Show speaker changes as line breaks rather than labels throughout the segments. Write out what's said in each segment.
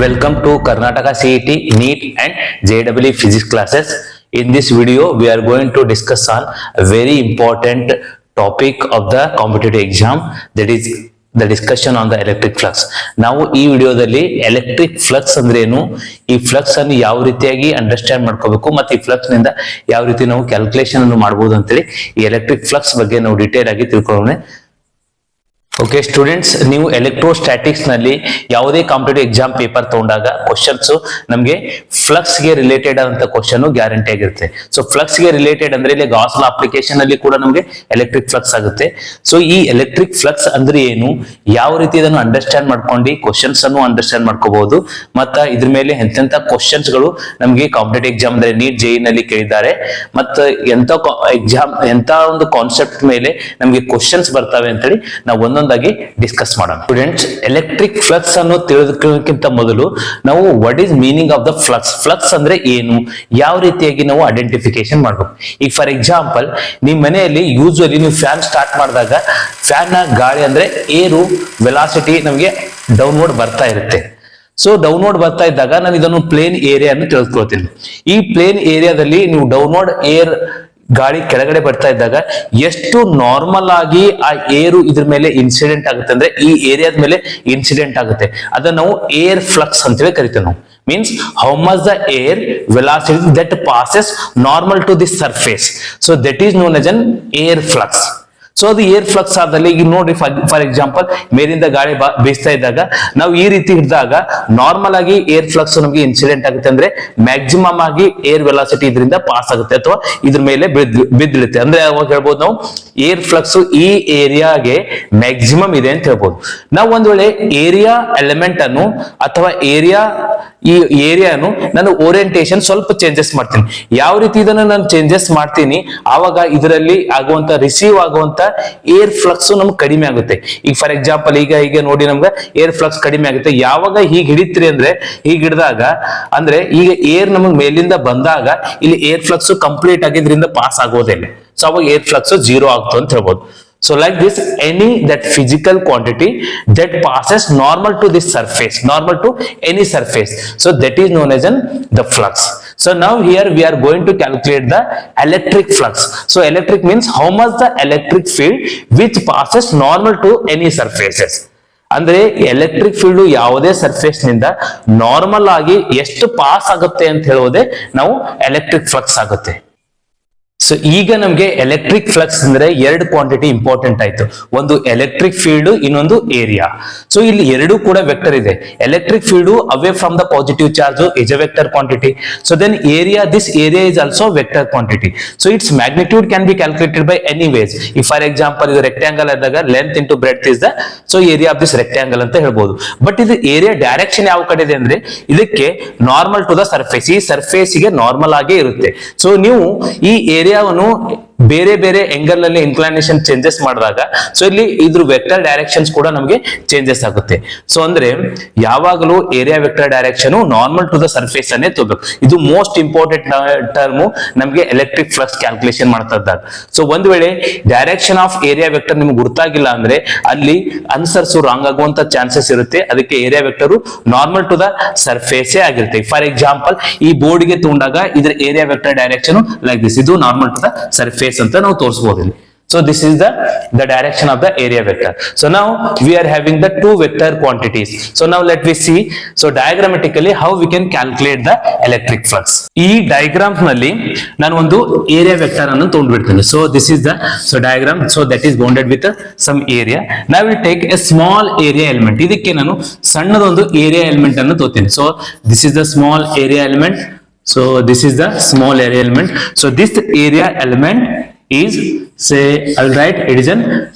Welcome to Karnataka CET, NEET and JEE physics classes. In this video, we are going to discuss on a very important topic of the competitive exam, that is the discussion on the electric flux. ನಾವು ಈ ವಿಡಿಯೋದಲ್ಲಿ electric flux ಅಂದ್ರೆ ಏನು, ಈ flux ಅನ್ನು ಯಾವ ರೀತಿಯಾಗಿ understand ಮಾಡ್ಕೋಬೇಕು ಮತ್ತು ಈ ಫ್ಲಕ್ಸ್ ನಿಂದ ಯಾವ ರೀತಿ ನಾವು ಕ್ಯಾಲ್ಕುಲೇಷನ್ ಅನ್ನು ಮಾಡಬಹುದು ಅಂತೇಳಿ ಈ ಎಲೆಕ್ಟ್ರಿಕ್ ಫ್ಲಕ್ಸ್ ಬಗ್ಗೆ ನಾವು ಡೀಟೇಲ್ ಆಗಿ ತಿಳ್ಕೊಳ್ಳೋಣ. ಓಕೆ ಸ್ಟೂಡೆಂಟ್ಸ್, ನೀವು ಎಲೆಕ್ಟ್ರೋಸ್ಟ್ಯಾಟಿಕ್ಸ್ ನಲ್ಲಿ ಯಾವುದೇ ಕಾಂಪಿಟೇಟಿವ್ ಎಕ್ಸಾಮ್ ಪೇಪರ್ ತಗೊಂಡಾಗ ಕ್ವಶನ್ಸ್ ನಮಗೆ ಫ್ಲಕ್ಸ್ ಗೆ ರಿಲೇಟೆಡ್ ಆದಂತ ಕ್ವಶನ್ ಗ್ಯಾರಂಟಿ ಆಗಿರುತ್ತೆ. ಸೊ ಫ್ಲಕ್ಸ್ ಗೆ ರಿಲೇಟೆಡ್ ಅಂದ್ರೆ ಇಲ್ಲಿ ಗಾಸ್ ಲಾ ಅಪ್ಲಿಕೇಶನ್ ಅಲ್ಲಿ ಕೂಡ ನಮಗೆ ಎಲೆಕ್ಟ್ರಿಕ್ ಫ್ಲಕ್ಸ್ ಆಗುತ್ತೆ. ಸೊ ಈ ಎಲೆಕ್ಟ್ರಿಕ್ ಫ್ಲಕ್ಸ್ ಅಂದ್ರೆ ಏನು, ಯಾವ ರೀತಿ ಇದನ್ನು ಅಂಡರ್ಸ್ಟ್ಯಾಂಡ್ ಮಾಡ್ಕೊಂಡು ಕ್ವಶನ್ಸ್ ಅನ್ನು ಅಂಡರ್ಸ್ಟ್ಯಾಂಡ್ ಮಾಡ್ಕೋಬಹುದು, ಮತ್ತ ಇದ್ರ ಮೇಲೆ ಎಂತೆಂತ ಕ್ವಶನ್ಸ್ ಗಳು ನಮಗೆ ಕಾಂಪಿಟೇಟಿವ್ ಎಕ್ಸಾಮ್ ಅಂದ್ರೆ ನೀಟ್ ಜೆಇ ನಲ್ಲಿ ಕೇಳಿದ್ದಾರೆ, ಮತ್ತೆ ಎಂತ ಎಕ್ಸಾಮ್ ಎಂತ ಒಂದು ಕಾನ್ಸೆಪ್ಟ್ ಮೇಲೆ ನಮಗೆ ಕ್ವಶನ್ಸ್ ಬರ್ತವೆ ಅಂತೇಳಿ ನಾವು ಒಂದೊಂದಾಗಿ ಡಿಸ್ಕಸ್ ಮಾಡೋಣ. ಸ್ಟೂಡೆಂಟ್ಸ್, ಎಲೆಕ್ಟ್ರಿಕ್ ಫ್ಲಕ್ಸ್ ಅನ್ನು ತಿಳಿದುಕೊಳ್ಳೋಕ್ಕಿಂತ ಮೊದಲು ನಾವು what is meaning of the flux, flux ಅಂದ್ರೆ ಏನು, ಯಾವ ರೀತಿಯಾಗಿ ನಾವು ಐಡೆಂಟಿಫಿಕೇಶನ್ ಮಾಡಬೇಕು. ಈಗ ಫಾರ್ ಎಕ್ಸಾಂಪಲ್, ನಿಮ್ಮ ಮನೆಯಲ್ಲಿ ಯೂಶುವಲಿ ನೀವು ಫ್ಯಾನ್ ಸ್ಟಾರ್ಟ್ ಮಾಡಿದಾಗ ಫ್ಯಾನ್ ನ ಗಾಳಿ ಅಂದ್ರೆ ಏರು ವೆಲಾಸಿಟಿ ನಮಗೆ ಡೌನ್ವರ್ಡ್ ಬರ್ತಾ ಇರುತ್ತೆ. ಸೊ ಡೌನ್ವರ್ಡ್ ಬರ್ತಾ ಇದ್ದಾಗ ನಾನು ಇದನ್ನು ಪ್ಲೇನ್ ಏರಿಯಾ ಅನ್ನು ತಿಳಿದುಕೊಳ್ತೀನಿ. ಈ ಪ್ಲೇನ್ ಏರಿಯಾದಲ್ಲಿ ನೀವು ಡೌನ್ವರ್ಡ್ ಏರ್ ಗಾಳಿ ಕೆಳಗಡೆ ಬರ್ತಾ ಇದ್ದಾಗ ಎಷ್ಟು ನಾರ್ಮಲ್ ಆಗಿ ಆ ಏರು ಇದ್ರ ಮೇಲೆ ಇನ್ಸಿಡೆಂಟ್ ಆಗುತ್ತೆ ಅಂದ್ರೆ ಈ ಏರಿಯಾದ ಮೇಲೆ ಇನ್ಸಿಡೆಂಟ್ ಆಗುತ್ತೆ, ಅದನ್ನ ನಾವು ಏರ್ ಫ್ಲಕ್ಸ್ ಅಂತೇಳಿ ಕರಿತೇವೆ. ನಾವು means how much the air velocity that passes normal to the surface, so that is known as an air flux. So ಅದು ಏರ್ ಫ್ಲಕ್ಸ್ ಆದಲ್ಲಿ ಈಗ ನೋಡ್ರಿ, ಫಾರ್ ಎಕ್ಸಾಂಪಲ್ ಮೇಲಿಂದ ಗಾಳಿ ಬೀಸ್ತಾ ಇದ್ದಾಗ ನಾವು ಈ ರೀತಿ ಹಿಡಿದಾಗ ನಾರ್ಮಲ್ ಆಗಿ ಏರ್ ಫ್ಲಕ್ಸ್ ನಮಗೆ ಇನ್ಸಿಡೆಂಟ್ ಆಗುತ್ತೆ, ಅಂದ್ರೆ ಮ್ಯಾಕ್ಸಿಮಮ್ ಆಗಿ ಏರ್ ವೆಲಾಸಿಟಿ ಇದರಿಂದ ಪಾಸ್ ಆಗುತ್ತೆ ಅಥವಾ ಇದ್ರ ಮೇಲೆ ಬಿದ್ದಿಳುತ್ತೆ. ಅಂದ್ರೆ ಅವಾಗ ಹೇಳ್ಬೋದು ನಾವು ಏರ್ ಫ್ಲಕ್ಸ್ ಈ ಏರಿಯಾಗೆ ಮ್ಯಾಕ್ಸಿಮಮ್ ಇದೆ ಅಂತ ಹೇಳ್ಬೋದು. ನಾವು ಒಂದ್ ವೇಳೆ ಏರಿಯಾ ಎಲಿಮೆಂಟ್ ಅನ್ನು ಅಥವಾ ಈ ಏರಿಯಾನು ನಾನು ಓರಿಯಂಟೇಶನ್ ಸ್ವಲ್ಪ ಚೇಂಜಸ್ ಮಾಡ್ತೀನಿ. ಯಾವ ರೀತಿ ಇದನ್ನು ನಾನು ಚೇಂಜಸ್ ಮಾಡ್ತೀನಿ, ಆವಾಗ ಇದರಲ್ಲಿ ಆಗುವಂತ ರಿಸೀವ್ ಆಗುವಂತ ಏರ್ ಫ್ಲಕ್ಸ್ ನಮ್ಗೆ ಕಡಿಮೆ ಆಗುತ್ತೆ. ಈಗ ಫಾರ್ ಎಕ್ಸಾಂಪಲ್ ಈಗ ನೋಡಿ ನಮ್ಗೆ ಏರ್ ಫ್ಲಕ್ಸ್ ಕಡಿಮೆ ಆಗುತ್ತೆ. ಯಾವಾಗ ಹೀಗೆ ಹಿಡಿತ್ರಿ ಅಂದ್ರೆ, ಹೀಗೆ ಹಿಡಿದಾಗ ಅಂದ್ರೆ ಈಗ ಏರ್ ನಮಗ್ ಮೇಲಿಂದ ಬಂದಾಗ ಇಲ್ಲಿ ಏರ್ ಫ್ಲಕ್ಸ್ ಕಂಪ್ಲೀಟ್ ಆಗಿ ಇದರಿಂದ ಪಾಸ್ ಆಗೋದಿಲ್ಲ. ಸೊ ಅವಾಗ ಏರ್ ಫ್ಲಕ್ಸ್ ಜೀರೋ ಆಗ್ತು ಅಂತ ಹೇಳ್ಬೋದು. So like this, any that physical quantity that passes normal to this surface, normal to any surface, so that is known as the flux. So now here we are going to calculate the electric flux. So electric means how much the electric field which passes normal to any surfaces. ಅಂದ್ರೆ electric field ಯಾವುದೇ surface ನಿಂದ normal ಆಗಿ ಎಷ್ಟು pass ಆಗುತ್ತೆ ಅಂತ ಹೇಳೋದೇ ನಾವು electric flux ಆಗುತ್ತೆ. ಸೊ ಈಗ ನಮ್ಗೆ ಎಲೆಕ್ಟ್ರಿಕ್ ಫ್ಲಕ್ಸ್ ಅಂದ್ರೆ ಎರಡು ಕ್ವಾಂಟಿಟಿ ಇಂಪಾರ್ಟೆಂಟ್ ಆಯ್ತು, ಒಂದು ಎಲೆಕ್ಟ್ರಿಕ್ ಫೀಲ್ಡ್, ಇನ್ನೊಂದು ಏರಿಯಾ. ಸೊ ಇಲ್ಲಿ ಎರಡೂ ಕೂಡ ವೆಕ್ಟರ್ ಇದೆ. Electric field away from the positive charge is a vector quantity. So then area, this area is also vector quantity. So its magnitude can be calculated by any ways. ಈ for example ಇದು rectangle ಆದಾಗ length into breadth is the so area of this rectangle ಅಂತ ಹೇಳ್ಬೋದು. But ಇದು area direction ಯಾವ ಕಡೆ ಇದೆ ಅಂದ್ರೆ ಇದಕ್ಕೆ ನಾರ್ಮಲ್ ಟು ದ ಸರ್ಫೇಸ್, ಈ ಸರ್ಫೇಸ್ ಗೆ ನಾರ್ಮಲ್ ಆಗೇ ಇರುತ್ತೆ. ಸೊ ನೀವು ಈ ಏರಿಯಾವನ್ನು ಬೇರೆ ಬೇರೆ ಎಂಗಲ್ ಅಲ್ಲಿ ಇನ್ಕ್ಲೈನೇಷನ್ ಚೇಂಜಸ್ ಮಾಡಿದಾಗ ಸೊ ಇಲ್ಲಿ ಇದ್ರ ವೆಕ್ಟರ್ ಡೈರೆಕ್ಷನ್ಸ್ ಕೂಡ ನಮಗೆ ಚೇಂಜಸ್ ಆಗುತ್ತೆ. ಸೊ ಅಂದ್ರೆ ಯಾವಾಗಲೂ area vector direction normal to the surface ಅನ್ನೇ ತಗೋಬೇಕು. ಇದು ಮೋಸ್ಟ್ ಇಂಪಾರ್ಟೆಂಟ್ ಟರ್ಮ್ ನಮಗೆ ಎಲೆಕ್ಟ್ರಿಕ್ ಫ್ಲಕ್ಸ್ ಕ್ಯಾಲ್ಕುಲೇಷನ್ ಮಾಡ್ತಾ ಇದ್ದಾಗ. ಸೊ ಒಂದ್ ವೇಳೆ ಡೈರೆಕ್ಷನ್ ಆಫ್ ಏರಿಯಾ ವೆಕ್ಟರ್ ನಿಮ್ಗೆ ಗೊತ್ತಾಗಿಲ್ಲ ಅಂದ್ರೆ ಅಲ್ಲಿ ಆನ್ಸರ್ಸ್ ರಾಂಗ್ ಆಗುವಂತ ಚಾನ್ಸಸ್ ಇರುತ್ತೆ. ಅದಕ್ಕೆ area vector normal to the surface ಆಗಿರುತ್ತೆ. ಫಾರ್ ಎಕ್ಸಾಂಪಲ್ ಈ ಬೋರ್ಡ್ ಗೆ ತಗೊಂಡಾಗ ಇದ್ರ area vector direction like this, ಇದು ನಾರ್ಮಲ್ ಟು ದ ಸರ್ಫೇಸ್ ಅಂತ ನಾವು ತೋರಿಸಬಹುದು ಇಲ್ಲಿ. So this is the direction of the area vector. So now we are having the two vector quantities. So now let me see, so diagrammatically how we can calculate the electric flux. ಈ diagram ನಲ್ಲಿ ನಾನು ಒಂದು area vector ಅನ್ನು ತಗೊಂಡ್ಬಿಡ್ತೀನಿ. So this is the diagram, so that is bounded with some area. Now we will take a small area element. ಇದಕ್ಕೆ ನಾನು ಸಣ್ಣದೊಂದು area element ಅನ್ನು ತಗೋತೀನಿ. So this is the small area element. So this is the small area element. So this area element is, say I will write it is an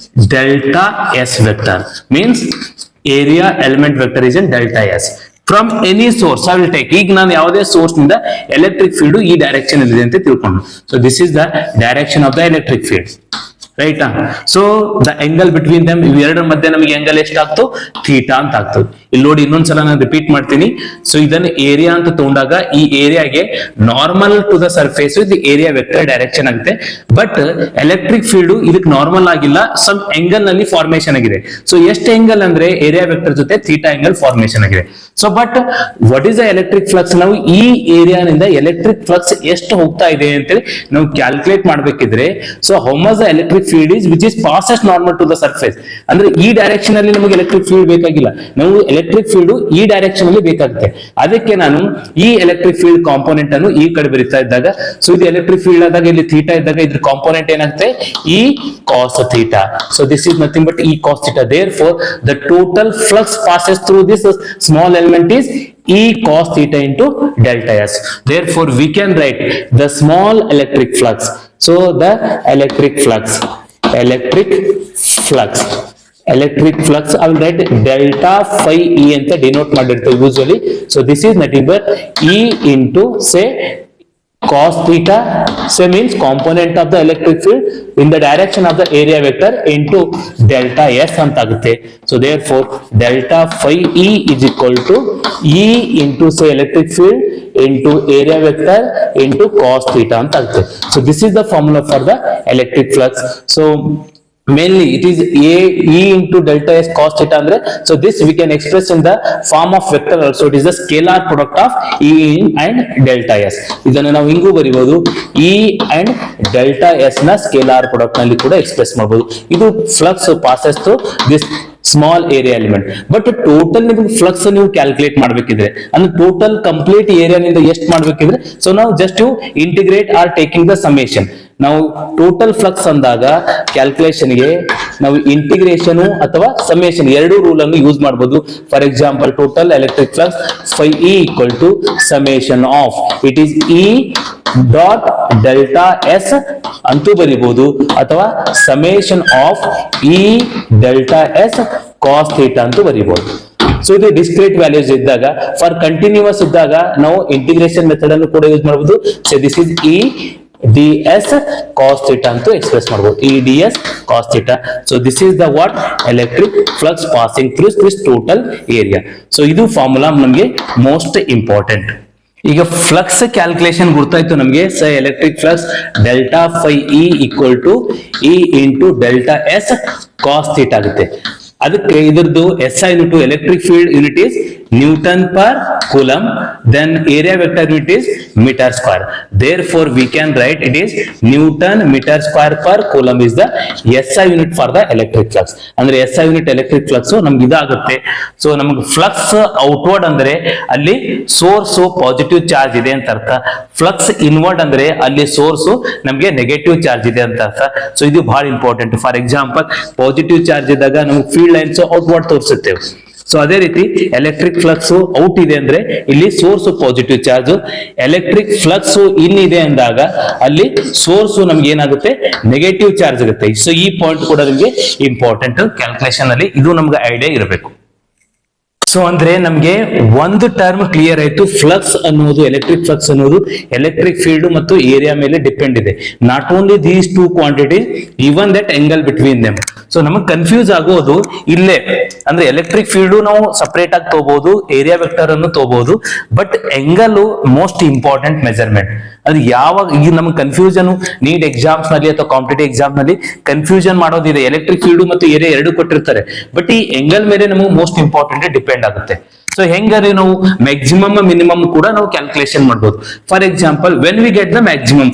delta S vector, means area element vector is in delta S. From any source I will take, ಈಗ ನಾನು ಯಾವುದೇ source ನಿಂದ electric field ಈ direction ಇದೆ ಅಂತ ತಿಳ್ಕೊಂಡು. So this is the direction of the electric field. ರೈಟಾ. So the angle between ದಮ್ ಇವೆರಡರ ಮಧ್ಯೆ ನಮಗೆ ಎಂಗಲ್ ಎಷ್ಟಾಗ್ತು, ಥೀಟಾ ಅಂತ ಆಗ್ತದೆ. ಇಲ್ಲಿ ನೋಡಿ ಇನ್ನೊಂದ್ಸಲ ನಾನು ರಿಪೀಟ್ ಮಾಡ್ತೀನಿ. ಸೊ ಇದನ್ನ ಏರಿಯಾ ಅಂತ ತಗೊಂಡಾಗ ಈ ಏರಿಯಾಗೆ ನಾರ್ಮಲ್ ಟು ದ ಸರ್ಫೇಸ್ ಇದು ಏರಿಯಾ ವೆಕ್ಟರ್ ಡೈರೆಕ್ಷನ್ ಆಗುತ್ತೆ. ಬಟ್ ಎಲೆಕ್ಟ್ರಿಕ್ ಫೀಲ್ಡ್ ಇದಕ್ಕೆ ನಾರ್ಮಲ್ ಆಗಿಲ್ಲ, ಸಮ್ ಎಂಗಲ್ ನಲ್ಲಿ ಫಾರ್ಮೇಶನ್ ಆಗಿದೆ. ಸೊ ಎಷ್ಟು ಎಂಗಲ್ ಅಂದ್ರೆ ಏರಿಯಾ ವೆಕ್ಟರ್ ಜೊತೆ ಥೀಟಾ ಎಂಗಲ್ ಫಾರ್ಮೇಶನ್ ಆಗಿದೆ. So but what is the electric flux, ನಾವು ಈ ಏರಿಯಾನಿಂದ ಎಲೆಕ್ಟ್ರಿಕ್ ಫ್ಲಕ್ಸ್ ಎಷ್ಟು ಹೋಗ್ತಾ ಇದೆ ಅಂತೇಳಿ ನಾವು ಕ್ಯಾಲ್ಕುಲೇಟ್ ಮಾಡ್ಬೇಕಿದ್ರೆ, so how much the electric field is which is passes normal to the surface, ಅಂದ್ರೆ ಈ ಡೈರೆಕ್ಷನ್ ಅಲ್ಲಿ ನಮಗೆ ಎಲೆಕ್ಟ್ರಿಕ್ ಫೀಲ್ಡ್ ಬೇಕಾಗಿಲ್ಲ, ನಾವು ಎಲೆಕ್ಟ್ರಿಕ್ ಫೀಲ್ಡ್ ಈ ಡೈರೆಕ್ಷನ್ ಅಲ್ಲಿ ಬೇಕಾಗುತ್ತೆ. ಅದಕ್ಕೆ ನಾನು ಈ ಎಲೆಕ್ಟ್ರಿಕ್ ಫೀಲ್ಡ್ ಕಾಂಪೋನೆಂಟ್ ಅನ್ನು ಈ ಕಡೆ ಬರೀತಾ ಇದ್ದಾಗ, ಸೊ ಇದು ಎಲೆಕ್ಟ್ರಿಕ್ ಫೀಲ್ಡ್ ಆದಾಗ ಇಲ್ಲಿ ಥೀಟಾ ಇದ್ದಾಗ ಇದ್ರ ಕಾಂಪೋನೆಂಟ್ ಏನಾಗುತ್ತೆ, E cos theta. So this is nothing but E cos theta. Therefore the total flux passes through this small element is E cos theta into delta S. Therefore we can write the small electric flux. So the electric flux I will write delta phi E anta denote ಮಾಡಿರ್ತೀವಿ usually. So this is nothing but E into say cos theta, so means component of the electric field in the direction of the area vector into delta S ಅಂತ ಆಗುತ್ತೆ. So therefore delta phi E is equal to E into say electric field into area vector into cos theta ಅಂತ ಆಗುತ್ತೆ. So this is the formula for the electric flux. So mainly it is E into delta S cos theta andre, so this we can express in the form of vector also. It is the scalar product of E and delta S. ಇದನ್ನ ನಾವು ಹಿಂಗೂ ಬರಿಬಹುದು, E and delta S ನ scalar product ನಲ್ಲಿ ಕೂಡ express ಮಾಡಬಹುದು. ಇದು flux passes through this small area element. But total ನಿಮಗೆ ಫ್ಲಕ್ಸ್ ನೀವು ಕ್ಯಾಲ್ಕುಲೇಟ್ ಮಾಡ್ಬೇಕಿದ್ರೆ, ಅಂದ್ರೆ ಟೋಟಲ್ ಕಂಪ್ಲೀಟ್ ಏರಿಯಾನಿಂದ ಎಷ್ಟು ಮಾಡ್ಬೇಕಿದ್ರೆ, ಸೊ ನಾವು just you integrate or taking the summation. ನಾವು ಟೋಟಲ್ ಫ್ಲಕ್ಸ್ ಅಂದಾಗ ಕ್ಯಾಲ್ಕುಲೇಷನ್ಗೆ ನಾವು ಇಂಟಿಗ್ರೇಷನ್ ಅಥವಾ ಸಮೇಷನ್ ಎರಡೂ ರೂಲ್ ಅನ್ನು ಯೂಸ್ ಮಾಡಬಹುದು. For example total electric flux phi E equal to summation of it is E dot delta S ಅಂತೂ ಬರಿಬಹುದು, ಅಥವಾ summation of E delta S cos theta ಅಂತೂ ಬರಿಬಹುದು. ಸೊ ಇದು ಡಿಸ್ಕ್ರೀಟ್ ವ್ಯಾಲ್ಯೂಸ್ ಇದ್ದಾಗ, ಫಾರ್ ಕಂಟಿನ್ಯೂಸ್ ಇದ್ದಾಗ ನಾವು ಇಂಟಿಗ್ರೇಷನ್ ಮೆಥಡ್ ಅನ್ನು ಕೂಡ ಯೂಸ್ ಮಾಡಬಹುದು. So this is E ds cos theta ಅಂತ ಎಕ್ಸ್ಪ್ರೆಸ್ ಮಾಡಬಹುದು, E ds cos theta. So this is the what electric flux passing through this total area. So ಇದು formula ನಮಗೆ most important. ಈಗ flux calculation ಗೊತ್ತಾಯ್ತು ನಮಗೆ. So electric flux delta phi E equal to E into delta S cos theta ಆಗುತ್ತೆ. ಅದಕ್ಕೆ ಇದ್ರದ್ದು SI unit electric field unit is newton per coulomb, then area vector unit is meter square. Therefore we can write it is Newton meter square per coulomb is the SI unit for the electric flux. ಅಂದ್ರೆ SI unit electric flux ನಮ್ಗೆ ಇದಾಗುತ್ತೆ. So ನಮಗೆ flux outward ಅಂದ್ರೆ ಅಲ್ಲಿ source positive charge ಇದೆ ಅಂತ ಅರ್ಥ, flux inward ಅಂದ್ರೆ ಅಲ್ಲಿ ಸೋರ್ಸ್ ನಮಗೆ ನೆಗೆಟಿವ್ ಚಾರ್ಜ್ ಇದೆ ಅಂತ ಅರ್ಥ. ಸೊ ಇದು ಬಹಳ important. For example positive charge ಇದ್ದಾಗ ನಮಗೆ ಫೀಲ್ಡ್ ಲೈನ್ಸ್ ಔಟ್ವರ್ಡ್ ತೋರಿಸುತ್ತೇವೆ. ಸೊ ಅದೇ ರೀತಿ ಎಲೆಕ್ಟ್ರಿಕ್ ಫ್ಲಕ್ಸ್ ಔಟ್ ಇದೆ ಅಂದ್ರೆ ಇಲ್ಲಿ source positive charge, electric flux in ಇದೆ ಅಂದಾಗ ಅಲ್ಲಿ ಸೋರ್ಸ್ ನಮ್ಗೆ ಏನಾಗುತ್ತೆ, ನೆಗೆಟಿವ್ ಚಾರ್ಜ್ ಆಗುತ್ತೆ. ಸೊ ಈ ಪಾಯಿಂಟ್ ಕೂಡ ನಿಮಗೆ ಇಂಪಾರ್ಟೆಂಟ್ ಕ್ಯಾಲ್ಕುಲೇಷನ್ ಅಲ್ಲಿ, ಇದು ನಮ್ಗೆ ಐಡಿಯಾ ಇರಬೇಕು. ಸೊ ಅಂದ್ರೆ ನಮ್ಗೆ ಒಂದು ಟರ್ಮ್ ಕ್ಲಿಯರ್ ಆಯ್ತು, ಫ್ಲಕ್ಸ್ ಅನ್ನೋದು ಎಲೆಕ್ಟ್ರಿಕ್ ಫ್ಲಕ್ಸ್ ಅನ್ನೋದು ಎಲೆಕ್ಟ್ರಿಕ್ ಫೀಲ್ಡ್ ಮತ್ತು ಏರಿಯಾ ಮೇಲೆ ಡಿಪೆಂಡ್ ಇದೆ. Not only these two quantity, even that angle between them. So ನಮಗೆ ಕನ್ಫ್ಯೂಸ್ ಆಗೋದು ಇಲ್ಲೇ, ಅಂದ್ರೆ ಎಲೆಕ್ಟ್ರಿಕ್ ಫೀಲ್ಡ್ ನಾವು ಸಪರೇಟ್ ಆಗಿ ತಗೋಬಹುದು, ಏರಿಯಾ ವೆಕ್ಟರ್ ಅನ್ನು ತಗೋಬಹುದು, but angle most important measurement. ಅದು ಯಾವಾಗ ಈಗ ನಮ್ಗೆ ಕನ್ಫ್ಯೂಷನ್ ನೀಟ್ ಎಕ್ಸಾಮ್ಸ್ ನಲ್ಲಿ ಅಥವಾ ಕಾಂಪಿಟೇಟಿವ್ ಎಕ್ಸಾಮ್ ನಲ್ಲಿ ಕನ್ಫ್ಯೂಷನ್ ಮಾಡೋದಿದೆ. ಎಲೆಕ್ಟ್ರಿಕ್ ಫೀಲ್ಡ್ ಮತ್ತು ಏರಿಯಾ ಎರಡು ಕೊಟ್ಟಿರ್ತಾರೆ, ಬಟ್ ಈ ಎಂಗಲ್ ಮೇಲೆ ನಮಗೆ ಮೋಸ್ಟ್ ಇಂಪಾರ್ಟೆಂಟ್ ಡಿಪೆಂಡ್ ಆಗುತ್ತೆ. ಸೊ ಹೆಂಗಾದ್ರೆ ನಾವು ಮ್ಯಾಕ್ಸಿಮಮ್ ಮಿನಿಮಮ್ ಕೂಡ ನಾವು ಕ್ಯಾಲ್ಕುಲೇಷನ್ ಮಾಡಬಹುದು. For example when we get the maximum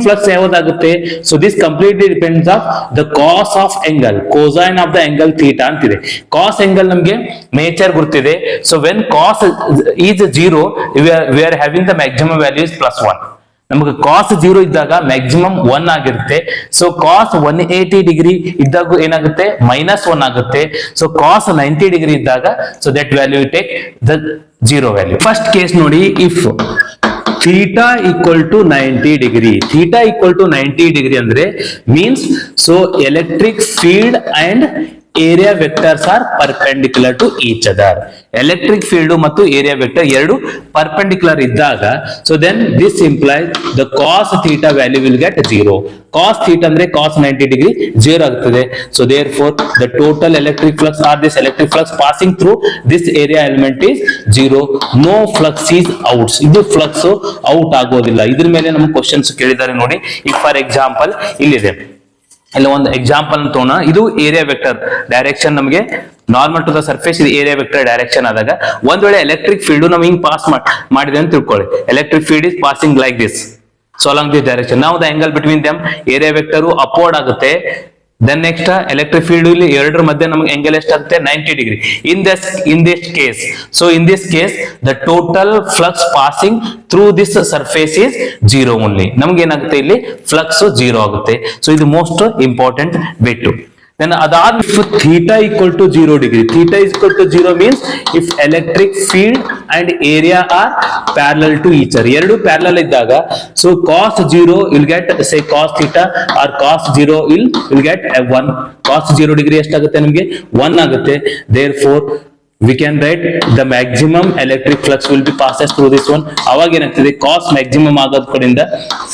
flux ಯಾವ್ದಾಗುತ್ತೆ, so this completely depends of the cos of angle, cosine of the angle theta ಅಂತಿದೆ. ಕಾಸ್ ಎಂಗಲ್ ನಮ್ಗೆ ನೇಚರ್ ಗೊತ್ತಿದೆ. So when cos is 0 we are having the maximum value is +1. ನಮಗೆ ಕಾಸ್ 0 ಇದ್ದಾಗ maximum 1 ಆಗಿರುತ್ತೆ. So cos 180 degree ಇದ್ದಾಗ ಏನಾಗುತ್ತೆ, -1 ಆಗುತ್ತೆ. So cos 90 degree ಇದ್ದಾಗ so that value take the 0 value. First case ನೋಡಿ, if theta equal to 90 degree, theta equal to 90 degree ಅಂದ್ರೆ means so electric field and area vectors are perpendicular to each other. Electric field ಮತ್ತು area vector ಎರಡು perpendicular ಇದ್ದಾಗ, so then this implies the cos theta value will get 0. Cos theta ಅಂದ್ರೆ cos 90 degree 0 ಆಗ್ತದೆ. So therefore the total electric flux or this electric flux passing through this area element is 0. No flux is outs. ಇದು flux out ಆಗೋದಿಲ್ಲ. ಇದ್ರ ಮೇಲೆ ನಮಗೆ questions ಕೇಳಿದ್ದಾರೆ ನೋಡಿ. ಈಗ ಫಾರ್ ಎಕ್ಸಾಂಪಲ್ ಇಲ್ಲಿದೆ, ಇಲ್ಲ ಒಂದು ಎಕ್ಸಾಂಪಲ್ ತೋಣ. ಇದು ಏರಿಯಾ ವೆಕ್ಟರ್ ಡೈರೆಕ್ಷನ್ ನಮಗೆ ನಾರ್ಮಲ್ ಟು ದ ಸರ್ಫೇಸ್, ಇದು ಏರಿಯಾ ವೆಕ್ಟರ್ ಡೈರೆಕ್ಷನ್ ಆದಾಗ ಒಂದ್ ವೇಳೆ ಎಲೆಕ್ಟ್ರಿಕ್ ಫೀಲ್ಡ್ ನಮ್ಗೆ ಹಿಂಗ್ ಪಾಸ್ ಮಾಡಿದೆ ಅಂತ ತಿಳ್ಕೊಳ್ಳಿ. Electric field is passing like this, so along this direction. ನಾವು the angle between them area vector upward ಆಗುತ್ತೆ. ದೆನ್ ನೆಕ್ಸ್ಟ್ ಎಲೆಕ್ಟ್ರಿಕ್ ಫೀಲ್ಡ್ ಇಲ್ಲಿ ಎರಡರ ಮಧ್ಯೆ ನಮಗೆ ಆಂಗಲ್ ಎಷ್ಟಾಗುತ್ತೆ 90 degree. In this case, so in this case the total flux passing through this surface is 0 only. ನಮ್ಗೆ ಏನಾಗುತ್ತೆ ಇಲ್ಲಿ ಫ್ಲಕ್ಸ್ 0 ಆಗುತ್ತೆ. ಸೊ ಇದು ಮೋಸ್ಟ್ ಇಂಪಾರ್ಟೆಂಟ್ ಬಿಟ್ಟು. Then ಅದಾದ if theta equal to 0 degree, theta is equal to 0 means if electric field and area are parallel to each other. ಎರಡು parallel ಇದ್ದಾಗ, so cos 0 will get say cos theta or cos 0 will get 1. cos 0 degree ಎಷ್ಟಾಗುತ್ತೆ ನಮಗೆ 1 ಆಗುತ್ತೆ. Therefore we can write the maximum electric flux will be passes through this one. ಅವಾಗ ಏನಾಗ್ತದೆ, cos maximum ಆಗೋದ್ ಕಡೆಯಿಂದ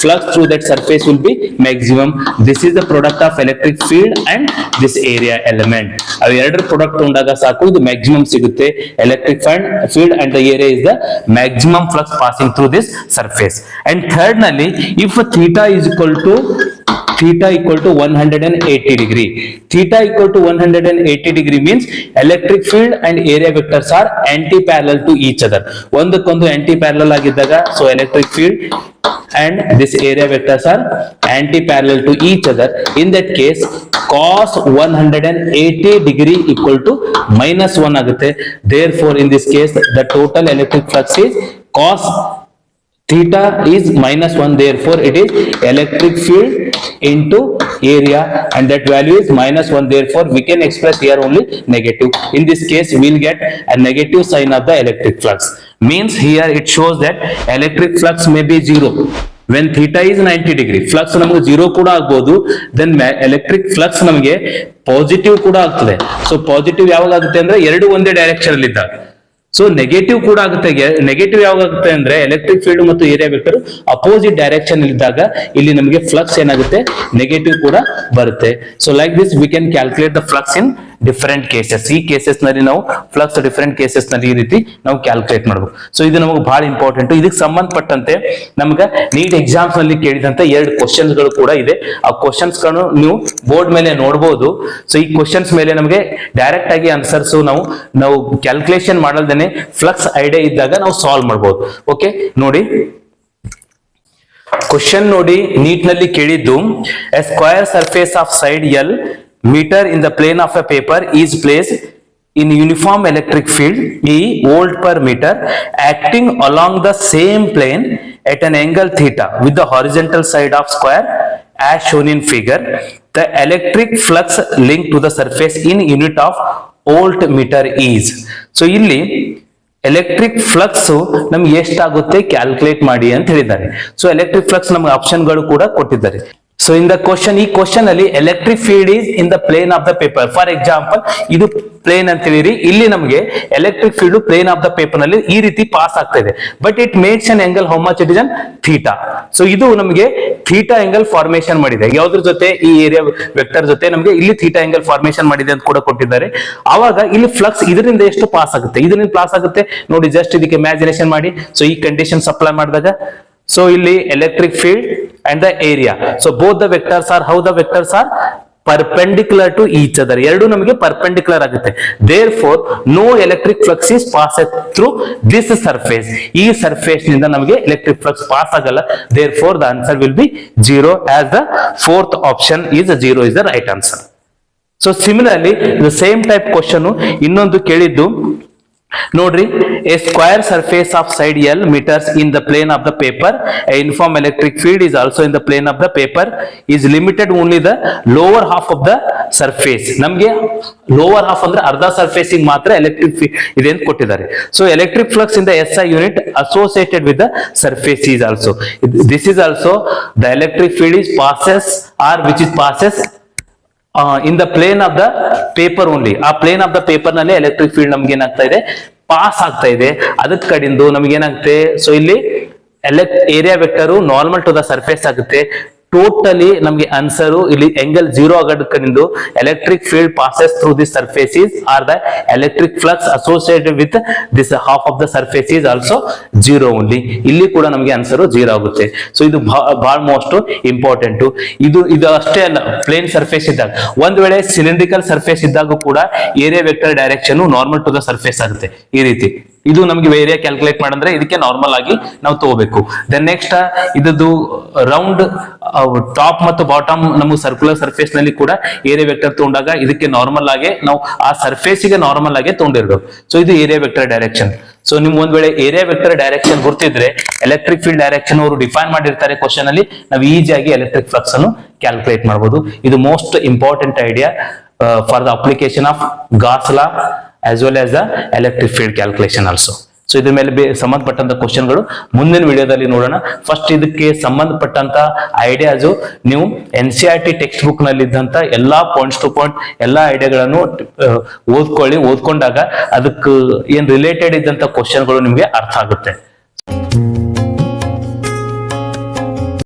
flux through that surface will be maximum. This is the product of electric field and this area element. ಅವು ಎರಡರ product ತಗೊಂಡಾಗ ಸಾಕು, ಇದು maximum ಸಿಗುತ್ತೆ. Electric field and the area is the maximum flux passing through this surface. And third ನಲ್ಲಿ if theta is equal to 180 degree. Theta equal to 180 degree means electric field and area vectors are anti-parallel to each other. ಒಂದಕ್ಕೊಂದು anti-parallel ಆಗಿದ್ದಾಗ, so electric field and this area vectors are anti-parallel to each other. In that case, cos 180 degree equal to -1 ಆಗುತ್ತೆ. Therefore, in this case, the total electric flux is cos theta is -1. Therefore, it is electric field into area and that value is -1. Therefore, we can express here only negative. In this case, we'll get a negative sign of the electric flux. Means here it shows that electric flux may be 0. When theta is 90 degree, flux ನಮಗೆ 0 ಕೂಡ ಆಗ್ಬೋದು. Then electric flux ನಮಗೆ positive ಕೂಡ ಆಗ್ತದೆ. So positive ಯಾವಾಗ ಆಗುತ್ತೆ ಅಂದ್ರೆ ಎರಡು ಒಂದೇ ಡೈರೆಕ್ಷನ್ ಅಲ್ಲಿ ಇದ್ದಾಗ. ಸೊ ನೆಗೆಟಿವ್ ಕೂಡ ಆಗುತ್ತೆ. ನೆಗೆಟಿವ್ ಯಾವಾಗ ಆಗುತ್ತೆ ಅಂದ್ರೆ ಎಲೆಕ್ಟ್ರಿಕ್ ಫೀಲ್ಡ್ ಮತ್ತು ಏರಿಯಾ ವೆಕ್ಟರ್ ಅಪೋಸಿಟ್ ಡೈರೆಕ್ಷನ್ ಇದ್ದಾಗ ಇಲ್ಲಿ ನಮಗೆ ಫ್ಲಕ್ಸ್ ಏನಾಗುತ್ತೆ, ನೆಗೆಟಿವ್ ಕೂಡ ಬರುತ್ತೆ. So like this we can calculate the flux in different cases. ಈ ಕೇಸಸ್ ನಲ್ಲಿ ನಾವು ಫ್ಲಕ್ಸ್ ಡಿಫರೆಂಟ್ ಕೇಸಸ್ ನಲ್ಲಿ ಈ ರೀತಿ ನಾವು ಕ್ಯಾಲ್ಕುಲೇಟ್ ಮಾಡಬೇಕು. ಸೊ ಇದು ನಮಗೆ ಬಹಳ ಇಂಪಾರ್ಟೆಂಟ್. ಇದಕ್ಕೆ ಸಂಬಂಧಪಟ್ಟಂತೆ ನಮ್ಗೆ ನೀಟ್ ಎಕ್ಸಾಮ್ಸ್ ನಲ್ಲಿ ಕೇಳಿದಂತ 2 ಕ್ವಶನ್ಸ್ ಗಳು ಕೂಡ ಇದೆ. ಆ ಕ್ವಶನ್ಸ್ ಗಳನ್ನು ನೀವು ಬೋರ್ಡ್ ಮೇಲೆ ನೋಡಬಹುದು. ಸೊ ಈ ಕ್ವಶನ್ಸ್ ಮೇಲೆ ನಮಗೆ ಡೈರೆಕ್ಟ್ ಆಗಿ ಆನ್ಸರ್ಸ್ ನಾವು ಕ್ಯಾಲ್ಕುಲೇಷನ್ ಮಾಡಲ್ದೇನೆ ಫ್ಲಕ್ಸ್ ಐಡಿಯಾ ಇದ್ದಾಗ ನಾವು ಸಾಲ್ವ್ ಮಾಡಬಹುದು. ಓಕೆ, ನೋಡಿ ಕ್ವಶನ್ ನೋಡಿ, ನೀಟ್ ನಲ್ಲಿ ಕೇಳಿದ್ದು, A square surface of side L meter in the plane of a paper is placed in uniform electric field E volt per meter acting along the same plane at an angle theta with the horizontal side of square as shown in figure. The electric flux linked to the surface in unit of volt meter is. So ಇಲ್ಲಿ electric flux ನಮ್ಗೆ ಎಷ್ಟಾಗುತ್ತೆ calculate ಮಾಡಿ ಅಂತ ಹೇಳಿದ್ದಾರೆ. So electric flux ನಮ್ಗೆ ಆಪ್ಷನ್ಗಳು ಕೂಡ ಕೊಟ್ಟಿದ್ದಾರೆ. ಸೊ ಇನ್ ದ ಕ್ವಶನ್, ಈ ಕ್ವಶನ್ ಅಲ್ಲಿ electric field is in the plane of the paper. For example ಇದು ಪ್ಲೇನ್ ಅಂತ ಹೇಳಿರಿ, ಇಲ್ಲಿ ನಮಗೆ electric field plane of the paper ನಲ್ಲಿ ಈ ರೀತಿ ಪಾಸ್ ಆಗ್ತಾ ಇದೆ. But it makes an angle, how much it is an theta. So ಇದು ನಮಗೆ ಥೀಟಾ ಆಂಗಲ್ ಫಾರ್ಮೇಶನ್ ಮಾಡಿದೆ. ಯಾವ್ದ್ರ ಜೊತೆ, ಈ ಏರಿಯಾ ವೆಕ್ಟರ್ ಜೊತೆ ನಮಗೆ ಇಲ್ಲಿ ಥೀಟಾ ಆಂಗಲ್ ಫಾರ್ಮೇಶನ್ ಮಾಡಿದೆ ಅಂತ ಕೂಡ ಕೊಟ್ಟಿದ್ದಾರೆ. ಆವಾಗ ಇಲ್ಲಿ ಫ್ಲಕ್ಸ್ ಇದರಿಂದ ಎಷ್ಟು ಪಾಸ್ ಆಗುತ್ತೆ, ಇದರಿಂದ ಪಾಸ್ ಆಗುತ್ತೆ ನೋಡಿ. ಜಸ್ಟ್ ಇದಕ್ಕೆ ಇಮ್ಯಾಜಿನೇಷನ್ ಮಾಡಿ. ಸೊ ಈ ಕಂಡೀಷನ್ ಅಪ್ಲೈ ಮಾಡಿದಾಗ, ಸೊ ಇಲ್ಲಿ electric field and the area, so both the vectors are, how the vectors are perpendicular to each other. ಎರಡು ನಮಗೆ perpendicular ಆಗುತ್ತೆ. Therefore no electric flux is passed through this surface. ಈ surface ನಿಂದ ನಮಗೆ electric flux pass ಆಗಲ್ಲ. Therefore the answer will be 0, as the fourth option is 0 is the right answer. So similarly the same type question ಇನ್ನೊಂದು ಕೇಳಿದ್ದು ನೋಡ್ರಿ, a square surface of side L meters in the plane of the paper, a uniform electric field is also in the plane of the paper, is limited only the lower half of the surface. ನಮಗೆ lower half ಅಂದ್ರೆ ಅರ್ಧ surface ಮಾತ್ರ electric field ಇದೆ ಅಂತ ಕೊಟ್ಟಿದ್ದಾರೆ. So electric flux in the SI unit associated with the surface is also, this is also the electric field is passes or which is passes in the plane of the paper only. ಆ plane of the paper ನಲ್ಲಿ electric field ನಮ್ಗೆ ಏನಾಗ್ತಾ ಇದೆ, pass ಆಗ್ತಾ ಇದೆ, ಅದಕ್ಕೆ ಕಡಿಂದು ನಮ್ಗೆ ಏನಾಗುತ್ತೆ, ಸೊ ಇಲ್ಲಿ area vector normal to the surface ಆಗುತ್ತೆ. ಟೋಟಲಿ ನಮ್ಗೆ ಆನ್ಸರ್ ಇಲ್ಲಿ ಆಂಗಲ್ 0 ಆಗಡ್ಕನಿಂದು electric field passes through the surfaces are the electric flux associated with this half of the surface is also 0 only. ಇಲ್ಲಿ ಕೂಡ ನಮಗೆ ಆನ್ಸರ್ 0 ಆಗುತ್ತೆ. So ಇದು ಬಹಳ ಮೋಸ್ಟ್ ಇಂಪಾರ್ಟೆಂಟ್. ಇದು ಅಷ್ಟೇ ಅಲ್ಲ, ಪ್ಲೇನ್ ಸರ್ಫೇಸ್ ಇದ್ದಾಗ, ಒಂದ್ ವೇಳೆ ಸಿಲಿಂಡ್ರಿಕಲ್ ಸರ್ಫೇಸ್ ಇದ್ದಾಗ ಕೂಡ area vector direction normal to the surface ಆಗುತ್ತೆ ಈ ರೀತಿ. ಇದು ನಮ್ಗೆ ಏರಿಯಾ ಕ್ಯಾಲ್ಕುಲೇಟ್ ಮಾಡಂದ್ರೆ ಇದಕ್ಕೆ ನಾರ್ಮಲ್ ಆಗಿ ನಾವು ತಗೋಬೇಕು. ದೆನ್ ನೆಕ್ಸ್ಟ್ ಇದದ್ದು ರೌಂಡ್ ಟಾಪ್ ಮತ್ತು ಬಾಟಮ್ ನಮಗೆ ಸರ್ಕ್ಯುಲರ್ ಸರ್ಫೇಸ್ ನಲ್ಲಿ ಕೂಡ ಏರಿಯಾ ವೆಕ್ಟರ್ ತಗೊಂಡಾಗ ಇದಕ್ಕೆ ನಾರ್ಮಲ್ ಆಗಿ ನಾವು ಆ ಸರ್ಫೇಸ್ ಗೆ ನಾರ್ಮಲ್ ಆಗಿ ತಗೊಂಡಿರ್ಬೇಕು. ಸೊ ಇದು ಏರಿಯಾ ವೆಕ್ಟರ್ ಡೈರೆಕ್ಷನ್. ಸೊ ನಿಮ್ ಒಂದ್ ವೇಳೆ ಏರಿಯಾ ವೆಕ್ಟರ್ ಡೈರೆಕ್ಷನ್ ಗೊತ್ತಿದ್ರೆ ಎಲೆಕ್ಟ್ರಿಕ್ ಫೀಲ್ಡ್ ಡೈರೆಕ್ಷನ್ ಅವರು ಡಿಫೈನ್ ಮಾಡಿರ್ತಾರೆ ಕ್ವಶನ್ ಅಲ್ಲಿ, ನಾವು ಈಸಿಯಾಗಿ ಎಲೆಕ್ಟ್ರಿಕ್ ಫ್ಲಕ್ಸ್ ಅನ್ನು ಕ್ಯಾಲ್ಕುಲೇಟ್ ಮಾಡಬಹುದು. ಇದು most important idea for the application of Gauss law as well as the electric field calculation also. So ಇದ್ರ ಮೇಲೆ ಸಂಬಂಧಪಟ್ಟಂತ ಕ್ವಶನ್ಗಳು ಮುಂದಿನ ವಿಡಿಯೋದಲ್ಲಿ ನೋಡೋಣ. ಫಸ್ಟ್ ಇದಕ್ಕೆ ಸಂಬಂಧಪಟ್ಟಂತ ಐಡಿಯಾಸ್ ನೀವು NCERT ಟೆಕ್ಸ್ಟ್ ಬುಕ್ ನಲ್ಲಿ ಇದ್ದಂತ ಎಲ್ಲಾ ಪಾಯಿಂಟ್ಸ್ ಟು ಪಾಯಿಂಟ್ ಎಲ್ಲಾ ಐಡಿಯಾಗಳನ್ನು ಓದ್ಕೊಂಡಾಗ ಅದಕ್ಕೆ ಏನ್ ರಿಲೇಟೆಡ್ ಇದ್ದಂತ ಕ್ವಶನ್ಗಳು ನಿಮ್ಗೆ ಅರ್ಥ ಆಗುತ್ತೆ.